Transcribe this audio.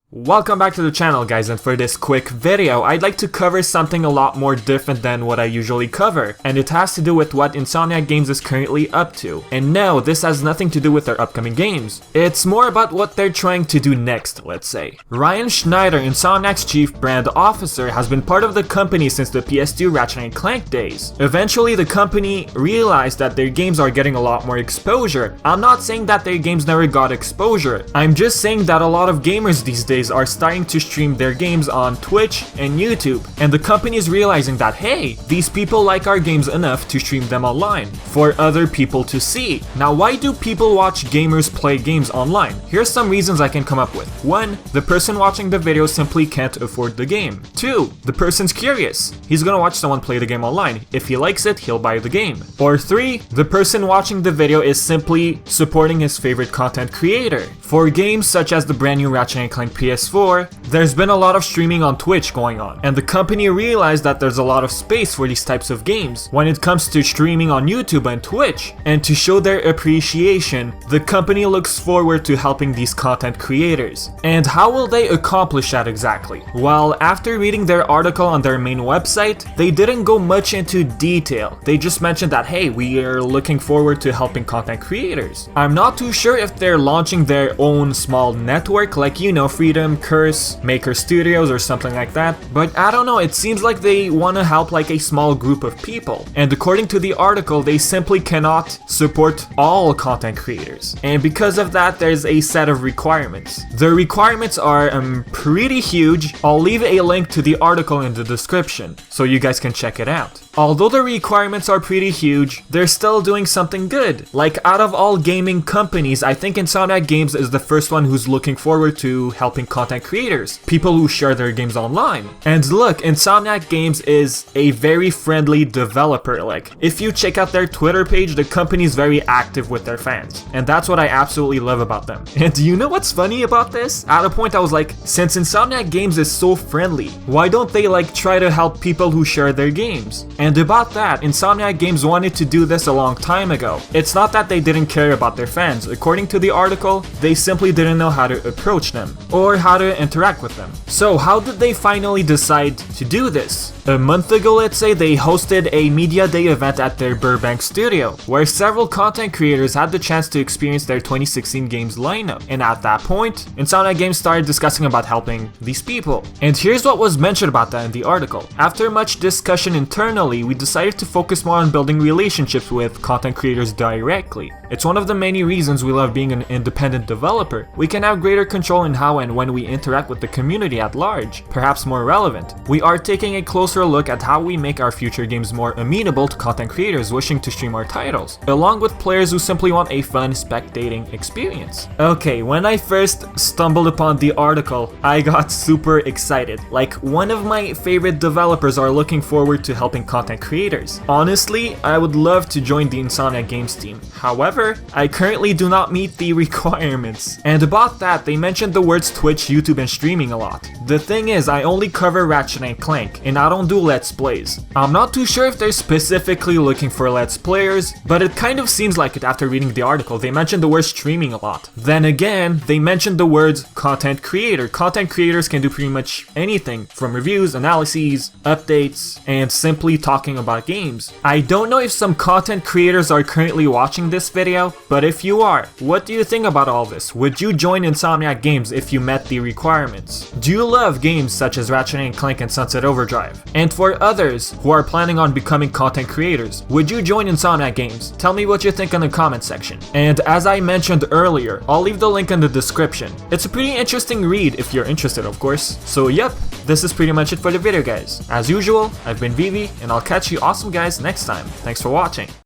Welcome back to the channel, guys, and for this quick video, I'd like to cover something a lot more different than what I usually cover, and it has to do with what Insomniac Games is currently up to. And no, this has nothing to do with their upcoming games. It's more about what they're trying to do next, let's say. Ryan Schneider, Insomniac's chief brand officer, has been part of the company since the PS2 Ratchet Clank days. Eventually, the company realized that their games are getting a lot more exposure. I'm not saying that their games never got exposure, I'm just saying that a lot of gamers these days are starting to stream their games on Twitch and YouTube, and the company is realizing that, hey, these people like our games enough to stream them online for other people to see. Now, why do people watch gamers play games online? Here's some reasons I can come up with. 1. The person watching the video simply can't afford the game. 2. The person's curious. He's gonna watch someone play the game online. If he likes it, he'll buy the game. Or 3. The person watching the video is simply supporting his favorite content creator. For games such as the brand new Ratchet Clank PS4, there's been a lot of streaming on Twitch going on, and the company realized that there's a lot of space for these types of games when it comes to streaming on YouTube and Twitch. And to show their appreciation, the company looks forward to helping these content creators. And how will they accomplish that exactly? Well, after reading their article on their main website, they didn't go much into detail. They just mentioned that, hey, we are looking forward to helping content creators. I'm not too sure if they're launching their own small network, like, you know, Freedom, Curse, Maker Studios or something like that, but I don't know, it seems like they want to help like a small group of people. And according to the article, they simply cannot support all content creators, and because of that, there's a set of requirements. The requirements are pretty huge. I'll leave a link to the article in the description so you guys can check it out. Although the requirements are pretty huge, they're still doing something good. Like, out of all gaming companies, I think Insomniac Games is the first one who's looking forward to helping content creators, people who share their games online. And look, Insomniac Games is a very friendly developer. Like, if you check out their Twitter page, the company's very active with their fans, and that's what I absolutely love about them. And do you know what's funny about this? At a point I was like, since Insomniac Games is so friendly, why don't they like try to help people who share their games? And about that, Insomniac Games wanted to do this a long time ago. It's not that they didn't care about their fans. According to the article, they simply didn't know how to approach them or how to interact with them. So how did they finally decide to do this? A month ago, let's say, they hosted a media day event at their Burbank studio, where several content creators had the chance to experience their 2016 games lineup. And at that point, Insomniac Games started discussing about helping these people. And here's what was mentioned about that in the article. After much discussion internally, we decided to focus more on building relationships with content creators directly. It's one of the many reasons we love being an independent developer. We can have greater control in how and when we interact with the community at large, perhaps more relevant. We are taking a closer look at how we make our future games more amenable to content creators wishing to stream our titles, along with players who simply want a fun spectating experience. Okay, when I first stumbled upon the article, I got super excited. Like, one of my favorite developers are looking forward to helping content creators. Honestly, I would love to join the Insomniac Games team. However, I currently do not meet the requirements. And about that, they mentioned the words Twitch, YouTube, and streaming a lot. The thing is, I only cover Ratchet Clank, and I don't do Let's Plays. I'm not too sure if they're specifically looking for Let's Players, but it kind of seems like it after reading the article. They mentioned the word streaming a lot. Then again, they mentioned the words content creator. Content creators can do pretty much anything, from reviews, analyses, updates, and simply talking about games. I don't know if some content creators are currently watching this video, but if you are, what do you think about all this? Would you join Insomniac Games if you met the requirements? Do you love games such as Ratchet Clank and Sunset Overdrive? And for others who are planning on becoming content creators, would you join Insomniac Games? Tell me what you think in the comment section. And as I mentioned earlier, I'll leave the link in the description. It's a pretty interesting read if you're interested, of course. So yep, this is pretty much it for the video, guys. As usual, I've been Vivi, and I'll catch you awesome guys next time. Thanks for watching.